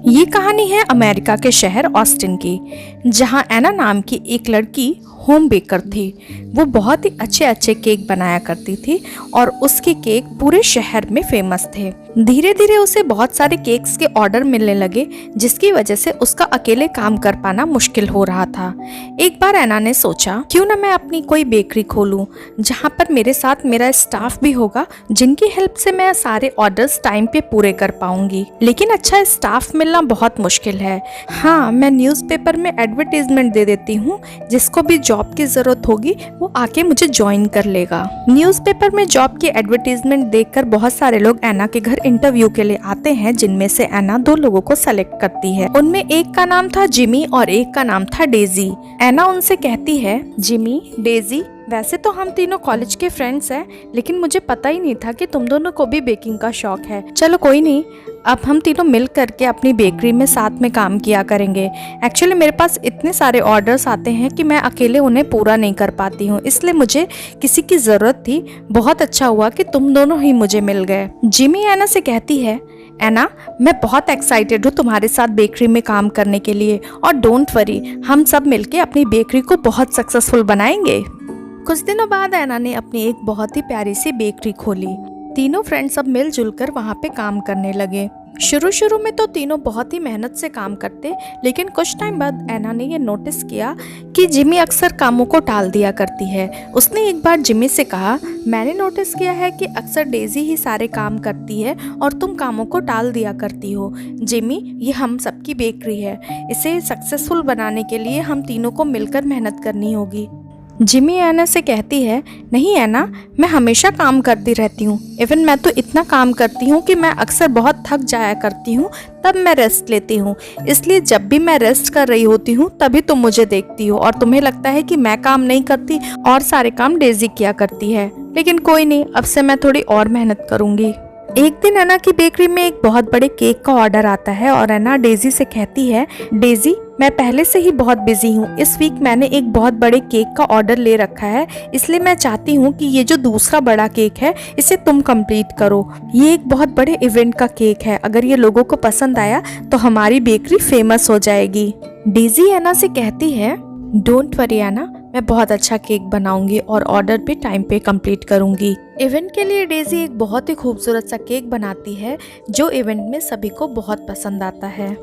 ये कहानी है अमेरिका के शहर ऑस्टिन की, जहाँ एना नाम की एक लड़की होम बेकर थी। वो बहुत ही अच्छे अच्छे केक बनाया करती थी और उसके केक पूरे शहर में फेमस थे। धीरे धीरे उसे बहुत सारे केक्स के ऑर्डर मिलने लगे, जिसकी वजह से उसका अकेले काम कर पाना मुश्किल हो रहा था। एक बार एना ने सोचा, क्यों ना मैं अपनी कोई बेकरी खोलूं, जहां पर मेरे साथ मेरा स्टाफ भी होगा, जिनकी हेल्प से मैं सारे ऑर्डर्स टाइम पे पूरे कर पाऊंगी। लेकिन अच्छा स्टाफ मिलना बहुत मुश्किल है। हाँ, मैं न्यूज़पेपर में एडवर्टीजमेंट दे देती हूँ, जिसको भी जॉब की जरूरत होगी वो आके मुझे ज्वाइन कर लेगा। न्यूज़पेपर में जॉब की एडवर्टीजमेंट देखकर बहुत सारे लोग एना के घर इंटरव्यू के लिए आते हैं, जिनमें से एना 2 लोगों को सेलेक्ट करती है। उनमें एक का नाम था जिमी और एक का नाम था डेजी। एना उनसे कहती है, जिमी, डेजी, वैसे तो हम तीनों कॉलेज के फ्रेंड्स हैं, लेकिन मुझे पता ही नहीं था कि तुम दोनों को भी बेकिंग का शौक है। चलो कोई नहीं, अब हम तीनों मिल करके अपनी बेकरी में साथ में काम किया करेंगे। एक्चुअली मेरे पास इतने सारे ऑर्डर्स आते हैं कि मैं अकेले उन्हें पूरा नहीं कर पाती हूँ, इसलिए मुझे किसी की ज़रूरत थी। बहुत अच्छा हुआ कि तुम दोनों ही मुझे मिल गए। जिमी एना से कहती है, एना, मैं बहुत एक्साइटेड हूँ तुम्हारे साथ बेकरी में काम करने के लिए, और डोंट वरी, हम सब मिलके अपनी बेकरी को बहुत सक्सेसफुल बनाएंगे। कुछ दिनों बाद एना ने अपनी एक बहुत ही प्यारी सी बेकरी खोली। तीनों फ्रेंड्स सब मिलजुल कर वहाँ पे काम करने लगे। शुरू में तो तीनों बहुत ही मेहनत से काम करते, लेकिन कुछ टाइम बाद एना ने ये नोटिस किया कि जिमी अक्सर कामों को टाल दिया करती है। उसने एक बार जिमी से कहा, मैंने नोटिस किया है कि अक्सर डेजी ही सारे काम करती है और तुम कामों को टाल दिया करती हो। जिमी, ये हम सबकी बेकरी है, इसे सक्सेसफुल बनाने के लिए हम तीनों को मिलकर मेहनत करनी होगी। जिमी एना से कहती है, नहीं एना, मैं हमेशा काम करती रहती हूँ। इवन मैं तो इतना काम करती हूँ कि मैं अक्सर बहुत थक जाया करती हूँ, तब मैं रेस्ट लेती हूँ। इसलिए जब भी मैं रेस्ट कर रही होती हूँ तभी तुम मुझे देखती हो और तुम्हें लगता है कि मैं काम नहीं करती और सारे काम डेजी किया करती है। लेकिन कोई नहीं, अब से मैं थोड़ी और मेहनत करूँगी। एक दिन एना की बेकरी में एक बहुत बड़े केक का ऑर्डर आता है और एना डेजी से कहती है, डेजी, मैं पहले से ही बहुत बिजी हूँ। इस वीक मैंने एक बहुत बड़े केक का ऑर्डर ले रखा है, इसलिए मैं चाहती हूँ कि ये जो दूसरा बड़ा केक है इसे तुम कंप्लीट करो। ये एक बहुत बड़े इवेंट का केक है, अगर ये लोगों को पसंद आया तो हमारी बेकरी फेमस हो जाएगी। डेजी एना से कहती है, डोंट वरी एना, मैं बहुत अच्छा केक बनाऊंगी और ऑर्डर भी टाइम पे कंप्लीट करूंगी। इवेंट के लिए डेजी एक बहुत ही खूबसूरत सा केक बनाती है, जो इवेंट में सभी को बहुत पसंद आता है।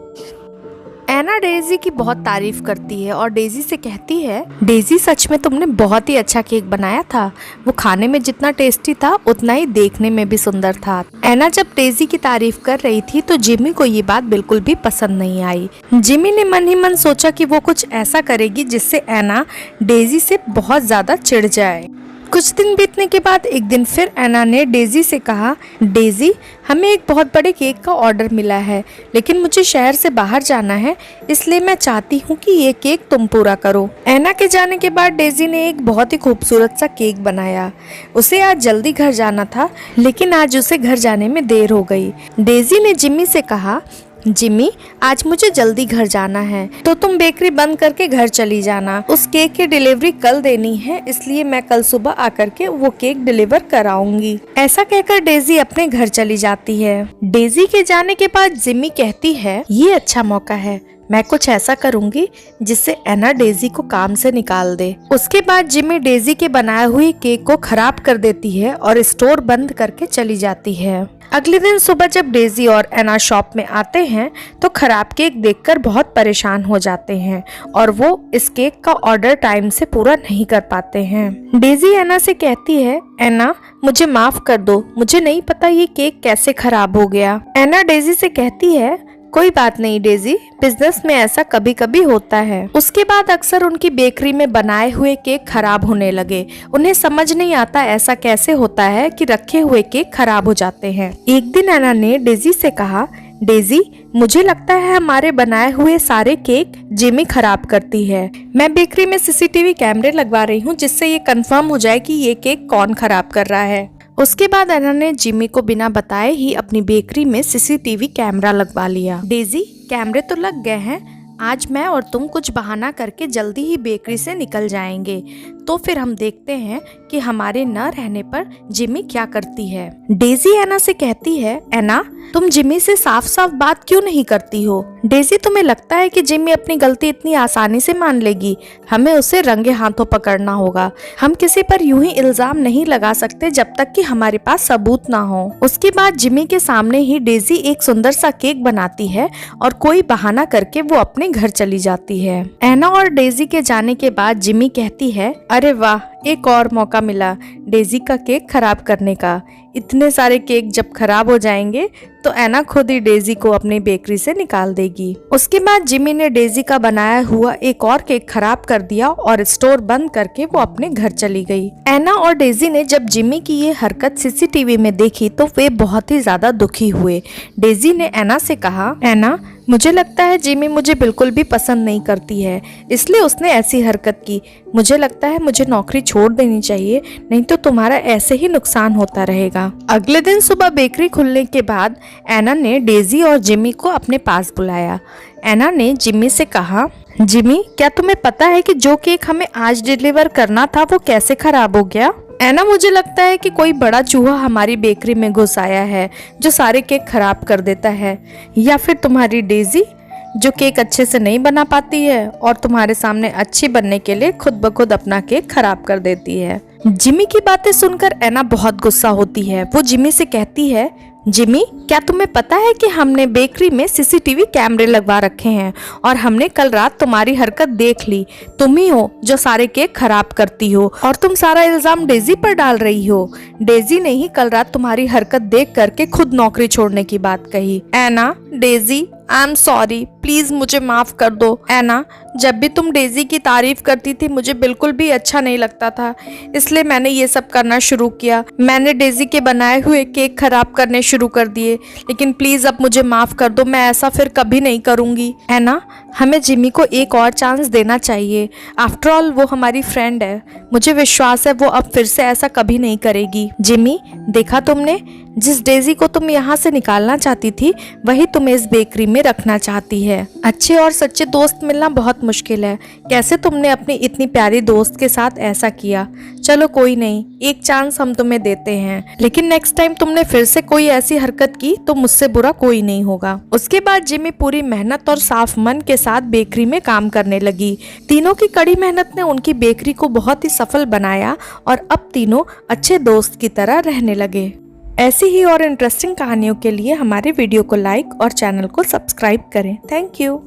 एना डेजी की बहुत तारीफ करती है और डेजी से कहती है, डेजी, सच में तुमने बहुत ही अच्छा केक बनाया था। वो खाने में जितना टेस्टी था उतना ही देखने में भी सुंदर था। एना जब डेजी की तारीफ कर रही थी तो जिमी को ये बात बिल्कुल भी पसंद नहीं आई। जिमी ने मन ही मन सोचा कि वो कुछ ऐसा करेगी जिससे एना डेजी से बहुत ज्यादा चिढ़ जाए। कुछ दिन बीतने के बाद एक दिन फिर एना ने डेजी से कहा, डेजी, हमें एक बहुत बड़े केक का ऑर्डर मिला है, लेकिन मुझे शहर से बाहर जाना है, इसलिए मैं चाहती हूँ कि ये केक तुम पूरा करो। एना के जाने के बाद डेजी ने एक बहुत ही खूबसूरत सा केक बनाया। उसे आज जल्दी घर जाना था, लेकिन आज उसे घर जाने में देर हो गई। डेजी ने जिमी से कहा, जिमी, आज मुझे जल्दी घर जाना है, तो तुम बेकरी बंद करके घर चली जाना। उस केक की डिलीवरी कल देनी है, इसलिए मैं कल सुबह आकर के वो केक डिलीवर कराऊंगी। ऐसा कहकर डेजी अपने घर चली जाती है। डेजी के जाने के बाद जिमी कहती है, ये अच्छा मौका है, मैं कुछ ऐसा करूंगी जिससे एना डेजी को काम से निकाल दे। उसके बाद जिमी डेजी के बनाए हुए केक को खराब कर देती है और स्टोर बंद करके चली जाती है। अगले दिन सुबह जब डेजी और एना शॉप में आते हैं तो खराब केक देखकर बहुत परेशान हो जाते हैं और वो इस केक का ऑर्डर टाइम से पूरा नहीं कर पाते हैं। डेजी एना से कहती है, एना, मुझे माफ कर दो, मुझे नहीं पता ये केक कैसे खराब हो गया। एना डेजी से कहती है, कोई बात नहीं डेजी, बिजनेस में ऐसा कभी कभी होता है। उसके बाद अक्सर उनकी बेकरी में बनाए हुए केक खराब होने लगे। उन्हें समझ नहीं आता ऐसा कैसे होता है कि रखे हुए केक खराब हो जाते हैं। एक दिन एना ने डेजी से कहा, डेजी, मुझे लगता है हमारे बनाए हुए सारे केक जिमी खराब करती है। मैं बेकरी में सीसीटीवी कैमरे लगवा रही हूँ, जिससे ये कंफर्म हो जाए कि ये केक कौन खराब कर रहा है। उसके बाद एना ने जिमी को बिना बताए ही अपनी बेकरी में सीसीटीवी कैमरा लगवा लिया। डेजी, कैमरे तो लग गए हैं, आज मैं और तुम कुछ बहाना करके जल्दी ही बेकरी से निकल जाएंगे, तो फिर हम देखते हैं कि कि हमारे न रहने पर जिमी क्या करती है। डेजी एना से कहती है, एना तुम जिमी से साफ साफ बात क्यों नहीं करती हो? डेजी तुम्हें लगता है कि जिमी अपनी गलती इतनी आसानी से मान लेगी? हमें उसे रंगे हाथों पकड़ना होगा। हम किसी पर यूं ही इल्जाम नहीं लगा सकते जब तक कि हमारे पास सबूत ना हो। उसके बाद जिमी के सामने ही डेजी एक सुंदर सा केक बनाती है और कोई बहाना करके वो अपने घर चली जाती है। एना और डेजी के जाने के बाद जिमी कहती है, अरे वाह, एक और मौका मिला डेजी का केक खराब करने का। इतने सारे केक जब खराब हो जाएंगे तो एना खुद ही डेजी को अपनी बेकरी से निकाल देगी। उसके बाद जिमी ने डेजी का बनाया हुआ एक और केक खराब कर दिया और स्टोर बंद करके वो अपने घर चली गई। एना और डेजी ने जब जिमी की ये हरकत सीसीटीवी में देखी तो वे बहुत ही ज्यादा दुखी हुए। डेजी ने एना से कहा, एना मुझे लगता है जिमी मुझे बिल्कुल भी पसंद नहीं करती है, इसलिए उसने ऐसी हरकत की। मुझे लगता है मुझे नौकरी छोड़ देनी चाहिए, नहीं तो तुम्हारा ऐसे ही नुकसान होता रहेगा। अगले दिन सुबह बेकरी खुलने के बाद एना ने डेजी और जिमी को अपने पास बुलाया। एना ने जिमी से कहा, जिमी क्या तुम्हें पता है कि जो केक हमें आज डिलीवर करना था वो कैसे खराब हो गया? एना मुझे लगता है कि कोई बड़ा चूहा हमारी बेकरी में घुस आया है जो सारे केक खराब कर देता है, या फिर तुम्हारी डेजी जो केक अच्छे से नहीं बना पाती है और तुम्हारे सामने अच्छी बनने के लिए खुद ब खुद अपना केक खराब कर देती है। जिमी की बातें सुनकर एना बहुत गुस्सा होती है। वो जिमी से कहती है, जिमी क्या तुम्हें पता है कि हमने बेकरी में सीसीटीवी कैमरे लगवा रखे हैं और हमने कल रात तुम्हारी हरकत देख ली। तुम ही हो जो सारे केक खराब करती हो और तुम सारा इल्जाम डेजी पर डाल रही हो। डेजी ने ही कल रात तुम्हारी हरकत देख करके खुद नौकरी छोड़ने की बात कही। Anna, Daisy I am sorry, please मुझे माफ कर दो। एना, जब भी तुम डेजी की तारीफ करती थी मुझे बिल्कुल भी अच्छा नहीं लगता था, इसलिए मैंने ये सब करना शुरू किया। मैंने डेजी के बनाए हुए केक खराब करने शुरू कर दिए, लेकिन प्लीज अब मुझे माफ कर दो, मैं ऐसा फिर कभी नहीं करूंगी। एना, हमें जिमी को एक और चांस देना चाहिए। आफ्टर ऑल वो हमारी फ्रेंड है, मुझे विश्वास है वो अब फिर से ऐसा कभी नहीं करेगी। जिमी, देखा तुमने, जिस डेजी को तुम यहाँ से निकालना चाहती थी वही तुम्हें इस बेकरी में रखना चाहती है। अच्छे और सच्चे दोस्त मिलना बहुत मुश्किल है। कैसे तुमने अपनी इतनी प्यारी दोस्त के साथ ऐसा किया? चलो कोई नहीं, एक चांस हम तुम्हें देते हैं, लेकिन नेक्स्ट टाइम तुमने फिर से कोई ऐसी हरकत की तो मुझसे बुरा कोई नहीं होगा। उसके बाद जिमी पूरी मेहनत और साफ मन के साथ बेकरी में काम करने लगी। तीनों की कड़ी मेहनत ने उनकी बेकरी को बहुत ही सफल बनाया और अब तीनों अच्छे दोस्त की तरह रहने लगे। ऐसी ही और इंटरेस्टिंग कहानियों के लिए हमारे वीडियो को लाइक और चैनल को सब्सक्राइब करें। Thank you.